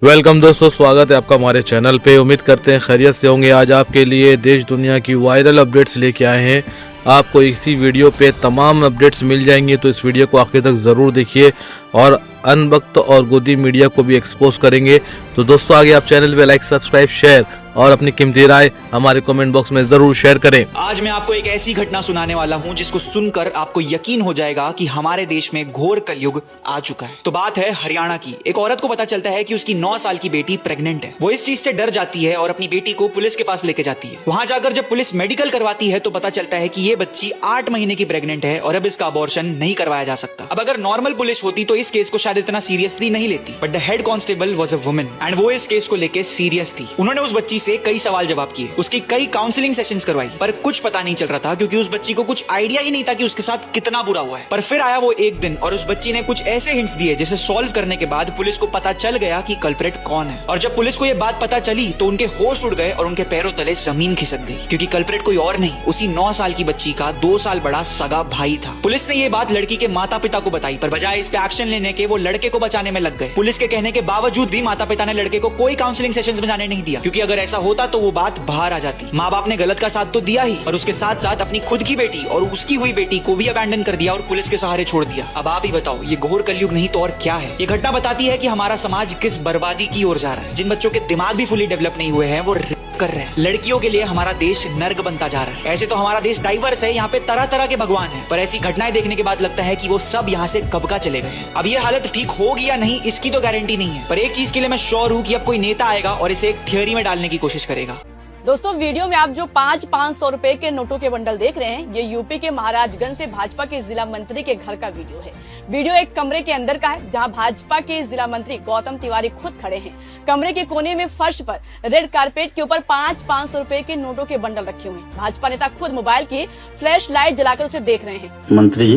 Welcome दोस्तों, स्वागत है आपका हमारे चैनल पे। उम्मीद करते हैं खैरियत से होंगे। आज आपके लिए देश दुनिया की वायरल अपडेट्स लेके आए हैं। आपको इसी वीडियो पे तमाम अपडेट्स मिल जाएंगे, तो इस वीडियो को आखिर तक ज़रूर देखिए और अनवक्त और गोदी मीडिया को भी एक्सपोज करेंगे। तो दोस्तों, आगे आप चैनल पे लाइक, सब्सक्राइब, शेयर और अपनी कीमती राय हमारे कमेंट बॉक्स में जरूर शेयर करें। आज मैं आपको एक ऐसी घटना सुनाने वाला हूं जिसको सुनकर आपको यकीन हो जाएगा कि हमारे देश में घोर कलयुग आ चुका है। तो बात है हरियाणा की। एक औरत को पता चलता है कि उसकी 9 साल की बेटी प्रेग्नेंट है। वो इस चीज से डर जाती है और अपनी बेटी को पुलिस के पास लेके जाती है। वहां जाकर जब पुलिस मेडिकल करवाती है तो पता चलता है कि ये बच्ची 8 महीने की प्रेग्नेंट है और अब इसका अबॉर्शन नहीं करवाया जा सकता। अब अगर नॉर्मल पुलिस होती तो इस केस को शायद इतना सीरियसली नहीं लेती, but the head constable was a woman and वो इस केस को लेके सीरियस थी। उन्होंने उस बच्ची से कई सवाल जवाब किए, उसकी कई काउंसलिंग सेशंस करवाई, पर कुछ पता नहीं चल रहा था क्योंकि उस बच्ची को कुछ आइडिया ही नहीं था कि उसके साथ कितना बुरा हुआ है। पर फिर आया वो एक दिन और उस बच्ची ने कुछ ऐसे हिंट्स दिए जिसे सॉल्व करने के बाद पुलिस को पता चल गया कि कल्प्रेट कौन है। और जब पुलिस को ये बात पता चली तो उनके होश उड़ गए और उनके पैरों तले जमीन खिसक गई, क्योंकि कल्प्रेट कोई और नहीं, उसी 9 साल की बच्ची का 2 साल बड़ा सगा भाई था। पुलिस ने ये बात लड़की के माता पिता को बताई, पर बजाय इस पे एक्शन लेने के वो लड़के को बचाने में लग गए। पुलिस के कहने के बावजूद भी माता पिता ने लड़के को कोई काउंसलिंग सेशंस में जाने नहीं दिया, क्योंकि अगर ऐसा होता तो वो बात बाहर आ जाती। माँ बाप ने गलत का साथ तो दिया ही, पर उसके साथ साथ अपनी खुद की बेटी और उसकी हुई बेटी को भी अबैंडन कर दिया और पुलिस के सहारे छोड़ दिया। अब आप ही बताओ, ये घोर कलयुग नहीं तो और क्या है। ये घटना बताती है कि हमारा समाज किस बर्बादी की ओर जा रहा है। जिन बच्चों के दिमाग भी फुली डेवलप नहीं हुए हैं वो कर रहे हैं। लड़कियों के लिए हमारा देश नर्क बनता जा रहा है। ऐसे तो हमारा देश डाइवर्स है, यहाँ पे तरह तरह के भगवान हैं, पर ऐसी घटनाएं देखने के बाद लगता है कि वो सब यहाँ से कब का चले गए हैं। अब ये हालत ठीक होगी या नहीं इसकी तो गारंटी नहीं है, पर एक चीज के लिए मैं श्योर हूँ कि अब कोई नेता आएगा और इसे एक थियोरी में डालने की कोशिश करेगा। दोस्तों, वीडियो में आप जो 500 रुपए के नोटों के बंडल देख रहे हैं, ये यूपी के महाराजगंज से भाजपा के जिला मंत्री के घर का वीडियो है। वीडियो एक कमरे के अंदर का है, जहां भाजपा के जिला मंत्री गौतम तिवारी खुद खड़े हैं। कमरे के कोने में फर्श पर रेड कारपेट के ऊपर 500 रुपए के नोटों के बंडल रखे हुए हैं। भाजपा नेता खुद मोबाइल की फ्लैश लाइट जलाकर उसे देख रहे हैं। मंत्री जी,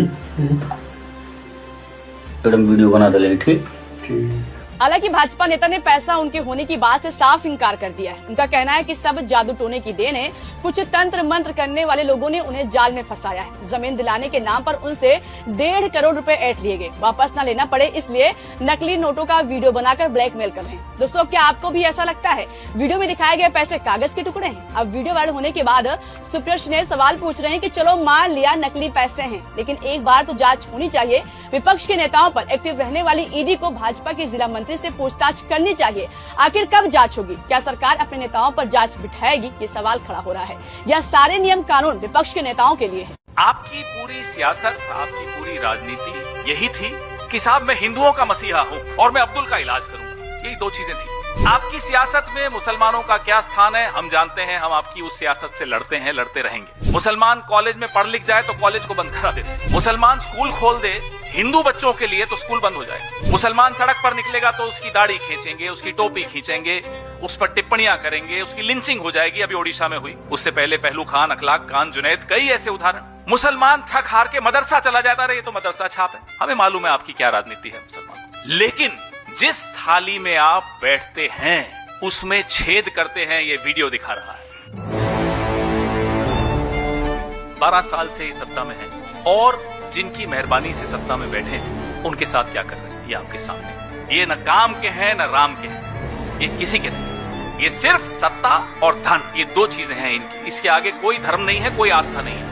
एकदम वीडियो बना डालेंगे, ठीक। हालांकि भाजपा नेता ने पैसा उनके होने की बात से साफ इनकार कर दिया है। उनका कहना है कि सब जादू टोने की देन है, कुछ तंत्र मंत्र करने वाले लोगों ने उन्हें जाल में फंसाया है। जमीन दिलाने के नाम पर उनसे 1.5 करोड़ रुपए ऐंठ लिए गए, वापस न लेना पड़े इसलिए नकली नोटों का वीडियो बनाकर ब्लैकमेल कर रहे हैं। दोस्तों, क्या आपको भी ऐसा लगता है वीडियो में दिखाए गए पैसे कागज के टुकड़े हैं? अब वीडियो वायरल होने के बाद सुप्रश्न सवाल पूछ रहे हैं कि चलो मान लिया नकली पैसे हैं, लेकिन एक बार तो जांच होनी चाहिए। विपक्ष के नेताओं पर एक्टिव रहने वाली ईडी को भाजपा के जिला मंत्री से पूछताछ करनी चाहिए। आखिर कब जांच होगी? क्या सरकार अपने नेताओं पर जांच बिठाएगी? ये सवाल खड़ा हो रहा है। या सारे नियम कानून विपक्ष के नेताओं के लिए है? आपकी पूरी सियासत, आपकी पूरी राजनीति यही थी कि साहब मैं हिंदुओं का मसीहा हूँ और मैं अब्दुल का इलाज करूंगा। यही 2 चीजें थी। आपकी सियासत में मुसलमानों का क्या स्थान है हम जानते हैं। हम आपकी उस सियासत से लड़ते हैं, लड़ते रहेंगे। मुसलमान कॉलेज में पढ़ लिख जाए तो कॉलेज को बंद करा देते। मुसलमान स्कूल खोल दे हिंदू बच्चों के लिए तो स्कूल बंद हो जाएगा। मुसलमान सड़क पर निकलेगा तो उसकी दाढ़ी खींचेंगे, उसकी टोपी खींचेंगे, उस पर टिप्पणियां करेंगे, उसकी लिंचिंग हो जाएगी। अभी ओडिशा में हुई, उससे पहले पहलू खान, अखलाक खान, जुनैद, कई ऐसे उदाहरण। मुसलमान थक हार के मदरसा चला जाता रहे, तो मदरसा छाप है। हमें मालूम है आपकी क्या राजनीति है मुसलमान, लेकिन जिस थाली में आप बैठते हैं उसमें छेद करते हैं, ये वीडियो दिखा रहा है। 12 साल से इस सत्ता में है और जिनकी मेहरबानी से सत्ता में बैठे हैं उनके साथ क्या कर रहे हैं ये आपके सामने। ये न काम के हैं न राम के हैं, ये किसी के नहीं। ये सिर्फ सत्ता और धन, ये 2 चीजें हैं इनकी। इसके आगे कोई धर्म नहीं है, कोई आस्था नहीं है।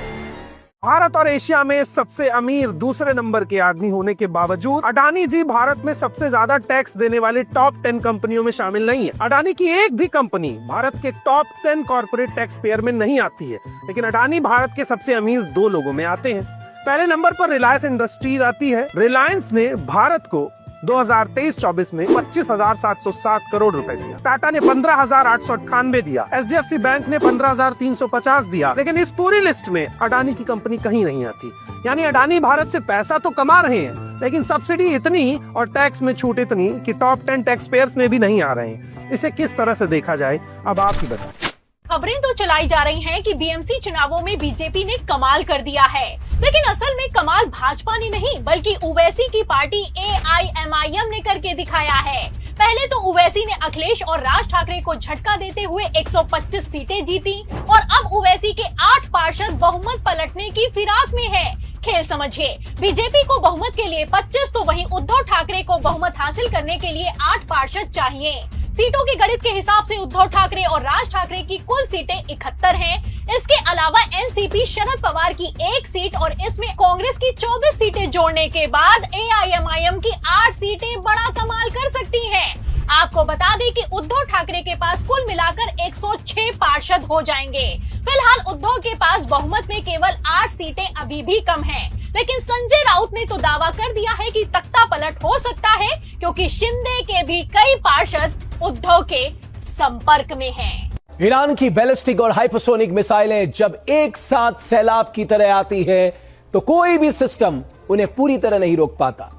भारत और एशिया में सबसे अमीर दूसरे नंबर के आदमी होने के बावजूद अडानी जी भारत में सबसे ज्यादा टैक्स देने वाली टॉप 10 कंपनियों में शामिल नहीं है। अडानी की एक भी कंपनी भारत के टॉप 10 कॉर्पोरेट टैक्स पेयर में नहीं आती है, लेकिन अडानी भारत के सबसे अमीर 2 लोगों में आते हैं। पहले नंबर पर रिलायंस इंडस्ट्रीज आती है। रिलायंस ने भारत को 2023-24 में 25,707 करोड़ रुपए दिया। टाटा ने 15,898 दिया। एचडीएफसी बैंक ने 15,350 दिया। लेकिन इस पूरी लिस्ट में अडानी की कंपनी कहीं नहीं आती। यानी अडानी भारत से पैसा तो कमा रहे हैं, लेकिन सब्सिडी इतनी और टैक्स में छूट इतनी कि टॉप 10 टैक्स पेयर्स में भी नहीं आ रहे हैं। इसे किस तरह से देखा जाए, अब आप ही बताएं। खबरें तो चलाई जा रही हैं कि बीएमसी चुनावों में बीजेपी ने कमाल कर दिया है, लेकिन असल में कमाल भाजपा ने नहीं बल्कि ओवैसी की पार्टी AIMIM ने करके दिखाया है। पहले तो ओवैसी ने अखिलेश और राज ठाकरे को झटका देते हुए 125 सीटें जीती और अब ओवैसी के 8 पार्षद बहुमत पलटने की फिराक में है। खेल समझिए, बीजेपी को बहुमत के लिए 25 तो वहीं उद्धव ठाकरे को बहुमत हासिल करने के लिए 8 पार्षद चाहिए। सीटों के गणित के हिसाब से उद्धव ठाकरे और राज ठाकरे की कुल सीटें 71 हैं। इसके अलावा एनसीपी शरद पवार की 1 सीट और इसमें कांग्रेस की 24 सीटें जोड़ने के बाद एआईएमआईएम की 8 सीटें बड़ा कमाल कर सकती हैं। आपको बता दें कि उद्धव ठाकरे के पास कुल मिलाकर 106 पार्षद हो जाएंगे। फिलहाल उद्धव के पास बहुमत में केवल 8 सीटें अभी भी कम हैं, लेकिन संजय राउत ने तो दावा कर दिया है कि तख्ता पलट हो सकता है, क्योंकि शिंदे के भी कई पार्षद उद्धव के संपर्क में हैं। ईरान की बैलिस्टिक और हाइपरसोनिक मिसाइलें जब एक साथ सैलाब की तरह आती हैं, तो कोई भी सिस्टम उन्हें पूरी तरह नहीं रोक पाता।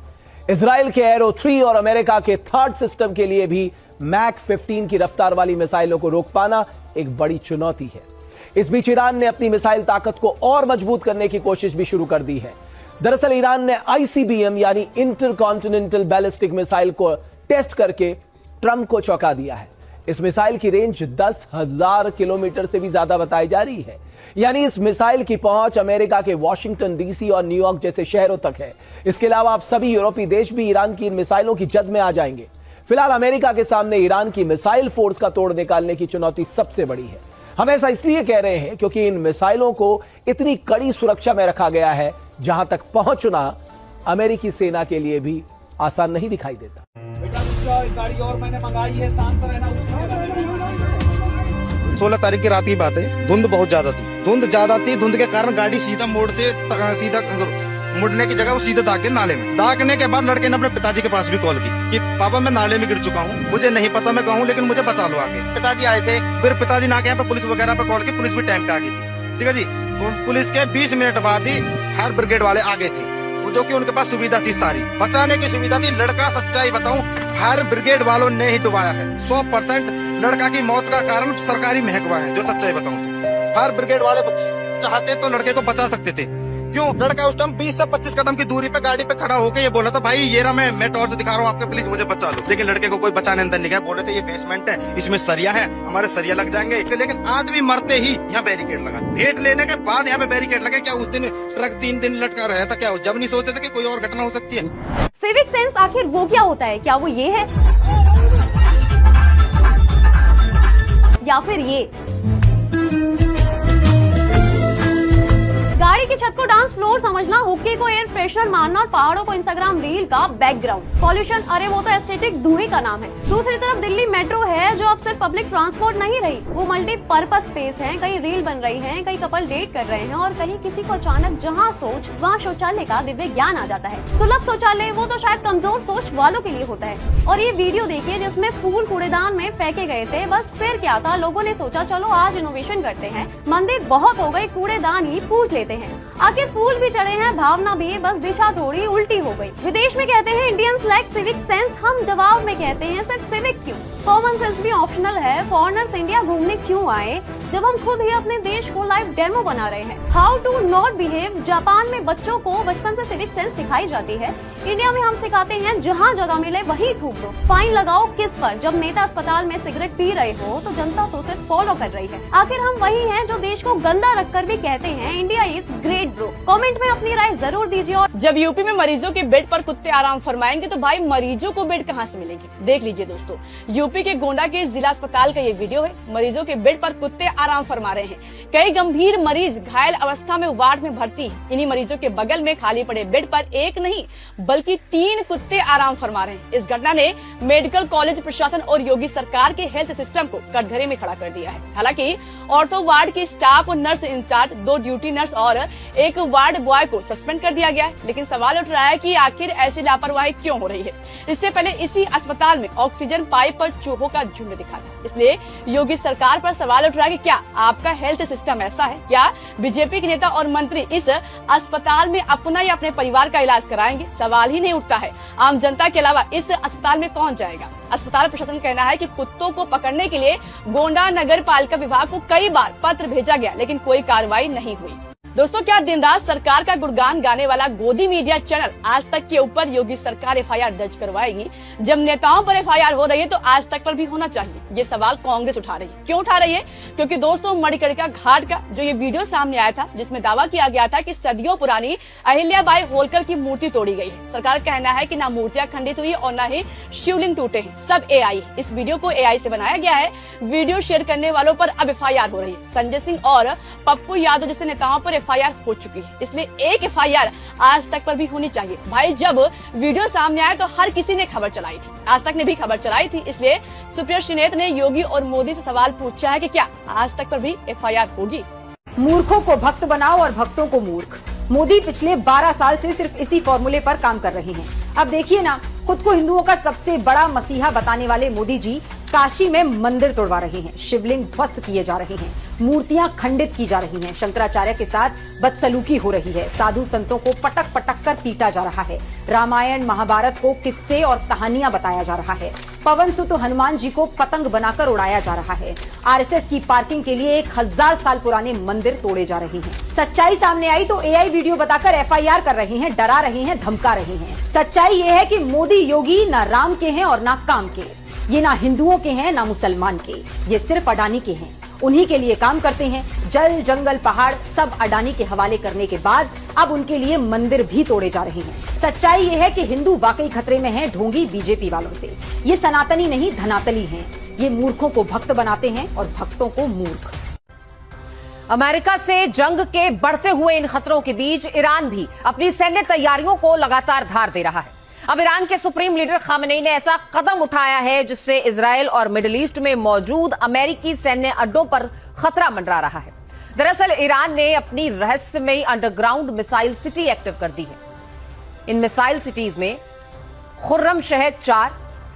इजराइल के एरो 3 और अमेरिका के थर्ड सिस्टम के लिए भी मैक 15 की रफ्तार वाली मिसाइलों को रोक पाना एक बड़ी चुनौती है। इस बीच ईरान ने अपनी मिसाइल ताकत को और मजबूत करने की कोशिश भी शुरू कर दी है। दरअसल ईरान ने आईसीबीएम यानी इंटरकॉन्टिनेंटल बैलिस्टिक मिसाइल को टेस्ट करके ट्रंप को चौंका दिया है। इस मिसाइल की रेंज 10,000 किलोमीटर से भी ज्यादा बताई जा रही है, यानी इस मिसाइल की पहुंच अमेरिका के वॉशिंगटन डीसी और न्यूयॉर्क जैसे शहरों तक है। इसके अलावा अब सभी यूरोपीय देश भी ईरान की इन मिसाइलों की जद में आ जाएंगे। फिलहाल अमेरिका के सामने ईरान की मिसाइल फोर्स का तोड़ निकालने की चुनौती सबसे बड़ी है। हम ऐसा इसलिए कह रहे हैं क्योंकि इन मिसाइलों को इतनी कड़ी सुरक्षा में रखा गया है, जहां तक पहुंचना अमेरिकी सेना के लिए भी आसान नहीं दिखाई देता। गाड़ी और मैंने मंगाई है, शांत रहना। 16 तारीख की रात की बात है। धुंध बहुत ज्यादा थी। धुंध के कारण गाड़ी सीधा मोड़ से सीधा मुड़ने की जगह वो सीधे दागे नाले में। दागने के बाद लड़के ने अपने पिताजी के पास भी कॉल की कि पापा मैं नाले में गिर चुका हूँ, मुझे नहीं पता मैं कहूँ, लेकिन मुझे बचा लो आके। पिताजी आए थे, फिर पिताजी ना के पुलिस वगैरह पे कॉल की, पुलिस भी टाइम पे आ गई थी। ठीक है जी, पुलिस के 20 मिनट बाद ही फायर ब्रिगेड वाले आ गए थे, जो कि उनके पास सुविधा थी, सारी बचाने की सुविधा थी। लड़का सच्चाई बताऊं, फायर ब्रिगेड वालों ने ही डुबाया है। 100% लड़का की मौत का कारण सरकारी महकमा है, जो सच्चाई बताऊं। फायर ब्रिगेड वाले चाहते तो लड़के को बचा सकते थे। क्यों? लड़का उस टाइम 20 से 25 कदम की दूरी पे गाड़ी पे खड़ा होकर ये बोला था, भाई ये रहा मैं टॉर्च दिखा रहा हूँ आपके, प्लीज मुझे बचा लो। लेकिन लड़के को कोई बचाने अंदर नहीं गया। बोले थे ये बेसमेंट है, इसमें सरिया है, हमारे सरिया लग जाएंगे। लेकिन आदमी मरते ही यहाँ बैरिकेड लगा। भेंट लेने के बाद यहाँ पे बैरिकेड लगे। क्या उस दिन ट्रक 3 दिन लटका रहा था? क्या जब नहीं सोचते थे कि कोई और घटना हो सकती है? सिविक सेंस आखिर वो क्या होता है? क्या वो ये है या फिर ये? गाड़ी की छत को डांस फ्लोर समझना, हुक्के को एयर फ्रेशनर मानना और पहाड़ों को इंस्टाग्राम रील का बैकग्राउंड। पॉल्यूशन, अरे वो तो एस्थेटिक धुएं का नाम है। दूसरी तरफ दिल्ली मेट्रो है, जो अब सिर्फ पब्लिक ट्रांसपोर्ट नहीं रही, वो मल्टीपर्पज स्पेस है। कहीं रील बन रही है, कहीं कपल डेट कर रहे हैं, और कहीं किसी को अचानक जहाँ सोच वहाँ शौचालय का दिव्य ज्ञान आ जाता है। सुलभ शौचालय वो तो शायद कमजोर सोच वालों के लिए होता है। और ये वीडियो देखिए जिसमें फूल कूड़ेदान में फेंके गए थे। बस फिर क्या था, लोगों ने सोचा चलो आज इनोवेशन करते हैं, मंदिर बहुत हो गई, कूड़ेदान ही पूछ लेते हैं। आखिर फूल भी चढ़े हैं, भावना भी, बस दिशा थोड़ी उल्टी हो गई। विदेश में कहते हैं इंडियंस लाइक सिविक सेंस, हम जवाब में कहते हैं सिर्फ सिविक क्यों? कॉमन सेंस भी ऑप्शनल है। फॉरेनर्स इंडिया घूमने क्यों आए जब हम खुद ही अपने देश को लाइव डेमो बना रहे हैं? How to not behave, Japan में बच्चों को बचपन से सिविक सेंस सिखाई जाती है। इंडिया में हम सिखाते हैं जहाँ जगह मिले वहीं थूक दो। फाइन लगाओ किस पर? जब नेता अस्पताल में सिगरेट पी रहे हो तो जनता तो सिर्फ फॉलो कर रही है। आखिर हम वही हैं जो देश को गंदा रखकर भी कहते हैं India is great bro. Comment में अपनी राय जरूर दीजिए। और जब यूपी में मरीजों के बेड पर कुत्ते आराम फरमाएंगे तो भाई मरीजों को बेड कहां से मिलेंगे? देख लीजिए दोस्तों, यूपी के गोंडा के जिला अस्पताल का ये वीडियो है। मरीजों के बेड पर कुत्ते आराम फरमा रहे हैं। कई गंभीर मरीज घायल अवस्था में वार्ड में भर्ती हैं। इन्हीं मरीजों के बगल में खाली पड़े बेड पर एक नहीं बल्कि 3 कुत्ते आराम फरमा रहे हैं। इस घटना ने मेडिकल कॉलेज प्रशासन और योगी सरकार के हेल्थ सिस्टम को कटघरे में खड़ा कर दिया है। हालांकि ऑर्थो वार्ड की स्टाफ और नर्स इंचार्ज, 2 ड्यूटी नर्स और एक वार्ड बॉय को सस्पेंड कर दिया गया है। लेकिन सवाल उठ रहा है कि आखिर ऐसी लापरवाही क्यों हो रही है? इससे पहले इसी अस्पताल में ऑक्सीजन पाइप पर चूहों का झुंड दिखा था। इसलिए योगी सरकार पर सवाल उठ रहा है कि क्या आपका हेल्थ सिस्टम ऐसा है? क्या बीजेपी के नेता और मंत्री इस अस्पताल में अपना या अपने परिवार का इलाज कराएंगे? सवाल ही नहीं उठता है। आम जनता के अलावा इस अस्पताल में कौन जाएगा? अस्पताल प्रशासन का कहना है कि कुत्तों को पकड़ने के लिए गोंडा नगर पालिका विभाग को कई बार पत्र भेजा गया, लेकिन कोई कार्रवाई नहीं हुई। दोस्तों, क्या दिन रात सरकार का गुणगान गाने वाला गोदी मीडिया चैनल आज तक के ऊपर योगी सरकार एफआईआर दर्ज करवाएगी? जब नेताओं पर एफआईआर हो रही है तो आज तक पर भी होना चाहिए। ये सवाल कांग्रेस उठा रही है। क्यों उठा रही है? क्योंकि दोस्तों, मणिकर्णिका घाट का जो ये वीडियो सामने आया था, जिसमें दावा किया गया था कि सदियों पुरानी अहिल्याबाई होलकर की मूर्ति तोड़ी गई है। सरकार का कहना है कि ना मूर्तियां खंडित हुई और न ही शिवलिंग टूटे हैं, सब एआई। इस वीडियो को एआई से बनाया गया है। वीडियो शेयर करने वालों पर अब एफआईआर हो रही है। संजय सिंह और पप्पू यादव जैसे नेताओं पर एफआईआर हो चुकी है, इसलिए एक एफआईआर आज तक पर भी होनी चाहिए। भाई, जब वीडियो सामने आया तो हर किसी ने खबर चलाई थी, आज तक ने भी खबर चलाई थी। इसलिए सुप्रिया श्रीनेत ने योगी और मोदी से सवाल पूछा है कि क्या आज तक पर भी एफआईआर होगी? मूर्खों को भक्त बनाओ और भक्तों को मूर्ख। मोदी पिछले 12 साल से सिर्फ इसी फॉर्मूले पर काम कर रहे हैं। अब देखिए ना, खुद को हिंदुओं का सबसे बड़ा मसीहा बताने वाले मोदी जी काशी में मंदिर तोड़वा रहे हैं, शिवलिंग ध्वस्त किए जा रहे हैं, मूर्तियां खंडित की जा रही हैं, शंकराचार्य के साथ बदसलूकी हो रही है, साधु संतों को पटक पटक कर पीटा जा रहा है, रामायण महाभारत को किस्से और कहानियां बताया जा रहा है, पवन सुत हनुमान जी को पतंग बनाकर उड़ाया जा रहा है, आरएसएस की पार्किंग के लिए 1000 साल पुराने मंदिर तोड़े जा रहे हैं। सच्चाई सामने आई तो एआई वीडियो बताकर एफआईआर कर रहे हैं, डरा रहे हैं, धमका रहे हैं। सच्चाई ये है कि मोदी योगी ना राम के हैं और ना काम के, ये ना हिंदुओं के हैं ना मुसलमान के, ये सिर्फ अडानी के हैं। उन्हीं के लिए काम करते हैं। जल जंगल पहाड़ सब अडानी के हवाले करने के बाद अब उनके लिए मंदिर भी तोड़े जा रहे हैं। सच्चाई ये है कि हिंदू वाकई खतरे में हैं ढोंगी बीजेपी वालों से। ये सनातनी नहीं धनातली हैं। ये मूर्खों को भक्त बनाते हैं और भक्तों को मूर्ख। अमेरिका से जंग के बढ़ते हुए इन खतरों के बीच ईरान भी अपनी सैन्य तैयारियों को लगातार धार दे रहा है। अब ईरान के सुप्रीम लीडर खामेनेई ने ऐसा कदम उठाया है जिससे इजराइल और मिडिल ईस्ट में मौजूद अमेरिकी सैन्य अड्डों पर खतरा मंडरा रहा है। दरअसल ईरान ने अपनी रहस्यमयी अंडरग्राउंड मिसाइल सिटी एक्टिव कर दी है। इन मिसाइल सिटीज में खुर्रम शहर 4,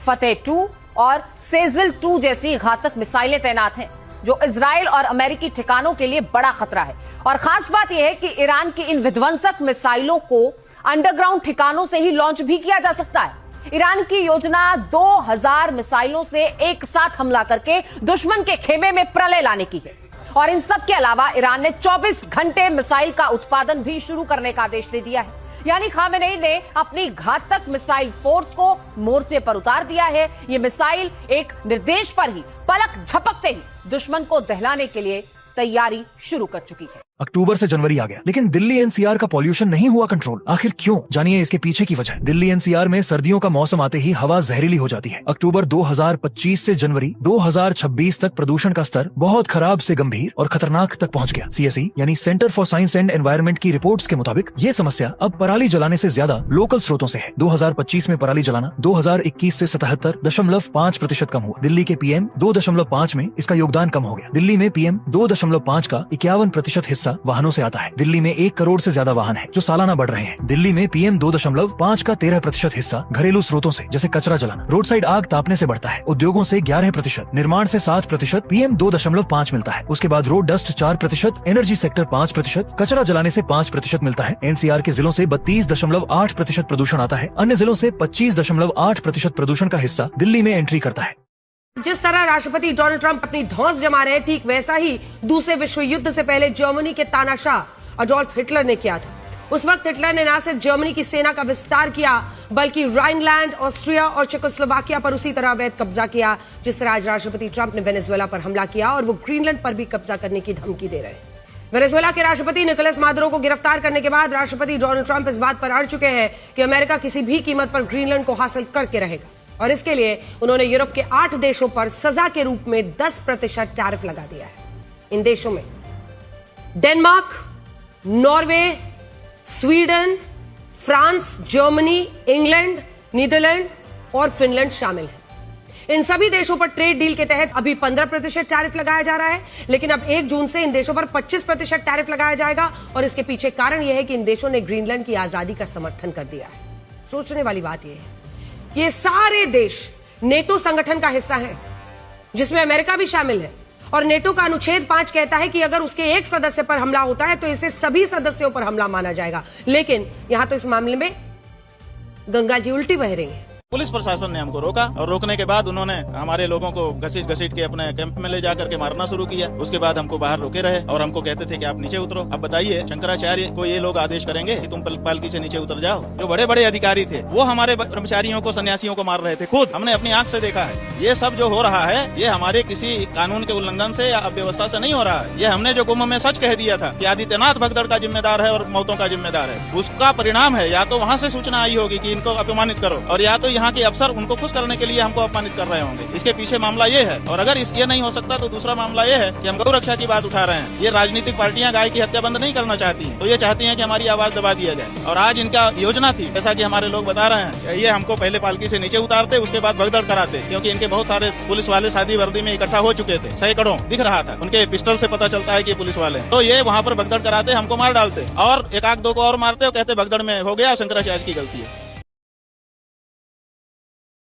फतेह 2 और सेजिल 2 जैसी घातक मिसाइलें तैनात हैं, जो इजराइल और अमेरिकी ठिकानों के लिए बड़ा खतरा है। और खास बात यह है कि ईरान की इन विध्वंसक मिसाइलों को अंडरग्राउंड ठिकानों से ही लॉन्च भी किया जा सकता है। ईरान की योजना 2000 मिसाइलों से एक साथ हमला करके दुश्मन के खेमे में प्रलय लाने की है। और इन सब के अलावा ईरान ने 24 घंटे मिसाइल का उत्पादन भी शुरू करने का आदेश दे दिया है। यानी खामेनेई ने अपनी घातक मिसाइल फोर्स को मोर्चे पर उतार दिया है। ये मिसाइल एक निर्देश पर ही पलक झपकते ही दुश्मन को दहलाने के लिए तैयारी शुरू कर चुकी है। अक्टूबर से जनवरी आ गया, लेकिन दिल्ली एनसीआर का पॉल्यूशन नहीं हुआ कंट्रोल। आखिर क्यों? जानिए इसके पीछे की वजह। दिल्ली एनसीआर में सर्दियों का मौसम आते ही हवा जहरीली हो जाती है। अक्टूबर 2025 से जनवरी 2026 तक प्रदूषण का स्तर बहुत खराब से गंभीर और खतरनाक तक पहुंच गया। CSE यानी centre for science and environment की रिपोर्ट्स के मुताबिक ये समस्या अब पराली जलाने से ज्यादा लोकल स्रोतों से है। 2025 में पराली जलाना 2021 से 77.5% कम हुआ। दिल्ली के PM 2.5 में इसका योगदान कम हो गया। दिल्ली में PM 2.5 का 51% हिस्सा वाहनों से आता है। दिल्ली में 1 करोड़ से ज्यादा वाहन है जो सालाना बढ़ रहे हैं। दिल्ली में PM 2.5 का 13% हिस्सा घरेलू स्रोतों से जैसे कचरा जलाना, रोड साइड आग तापने से बढ़ता है। उद्योगों से 11%, निर्माण से 7% PM 2.5 मिलता है। उसके बाद रोड डस्ट 4%, एनर्जी सेक्टर 5%, कचरा जलाने से 5% मिलता है। NCR के जिलों से 32.8% प्रदूषण आता है। अन्य जिलों से 25.8% प्रदूषण का हिस्सा दिल्ली में एंट्री करता है। जिस तरह राष्ट्रपति डोनाल्ड ट्रंप अपनी धौंस जमा रहे हैं, ठीक वैसा ही दूसरे विश्व युद्ध से पहले जर्मनी के तानाशाह अडोल्फ हिटलर ने किया था। उस वक्त हिटलर ने न सिर्फ जर्मनी की सेना का विस्तार किया, बल्कि राइनलैंड, ऑस्ट्रिया और चेकोस्लोवाकिया पर उसी तरह अवैध कब्जा किया जिस तरह आज राष्ट्रपति ट्रंप ने वेनेजुएला पर हमला किया और वो ग्रीनलैंड पर भी कब्जा करने की धमकी दे रहे हैं। वेनेजुएला के राष्ट्रपति निकोलस मादुरो को गिरफ्तार करने के बाद राष्ट्रपति डोनाल्ड ट्रंप इस बात पर अड़ चुके हैं कि अमेरिका किसी भी कीमत पर ग्रीनलैंड को हासिल करके रहेगा। और इसके लिए उन्होंने यूरोप के 8 देशों पर सजा के रूप में 10% टैरिफ लगा दिया है। इन देशों में Denmark, Norway, Sweden, France, Germany, England, Netherlands और फिनलैंड शामिल हैं। इन सभी देशों पर ट्रेड डील के तहत अभी 15% टैरिफ लगाया जा रहा है, लेकिन अब 1 जून से इन देशों पर 25% टैरिफ लगाया जाएगा। और इसके पीछे कारण यह है कि इन देशों ने ग्रीनलैंड की आजादी का समर्थन कर दिया है। सोचने वाली बात यह है, ये सारे देश नेटो संगठन का हिस्सा हैं, जिसमें अमेरिका भी शामिल है। और नेटो का अनुच्छेद 5 कहता है कि अगर उसके एक सदस्य पर हमला होता है तो इसे सभी सदस्यों पर हमला माना जाएगा। लेकिन यहां तो इस मामले में गंगा जी उल्टी बह रही है। पुलिस प्रशासन ने हमको रोका और रोकने के बाद उन्होंने हमारे लोगों को घसीट घसीट के अपने कैंप में ले जाकर के मारना शुरू किया। उसके बाद हमको बाहर रोके रहे और हमको कहते थे कि आप नीचे उतरो। अब बताइए शंकराचार्य को ये लोग आदेश करेंगे कि तुम पालकी से नीचे उतर जाओ? जो बड़े बड़े अधिकारी थे वो हमारे कर्मचारियों को, सन्यासियों को मार रहे थे। खुद हमने अपनी आंख से देखा है। ये सब जो हो रहा है ये हमारे किसी कानून के उल्लंघन से या अव्यवस्था से नहीं हो रहा है। ये हमने जो कुंभ में सच कह दिया था कि आदित्यनाथ भगदड़ का जिम्मेदार है और मौतों का जिम्मेदार है, उसका परिणाम है। या तो वहाँ से सूचना आई होगी कि इनको अपमानित करो, और या तो यहाँ के अफसर उनको खुश करने के लिए हमको अपमानित कर रहे होंगे। इसके पीछे मामला ये है। और अगर ये नहीं हो सकता तो दूसरा मामला ये है कि हम गौ रक्षा की बात उठा रहे हैं। ये राजनीतिक पार्टियां गाय की हत्या बंद नहीं करना चाहती, तो ये चाहती हैं कि हमारी आवाज दबा दिया जाए। और आज इनका योजना थी, जैसा कि हमारे लोग बता रहे हैं, ये हमको पहले पालकी से नीचे उतारते, उसके बाद भगदड़ कराते, क्योंकि इनके बहुत सारे पुलिस वाले सादी वर्दी में इकट्ठा हो चुके थे, सैकड़ों दिख रहा था। उनके पिस्टल से पता चलता है कि पुलिस वाले, तो ये वहाँ पर भगदड़ कराते, हमको मार डालते और एक आध दो को और मारते और कहते भगदड़ में हो गया, शंकराचार्य की गलती है।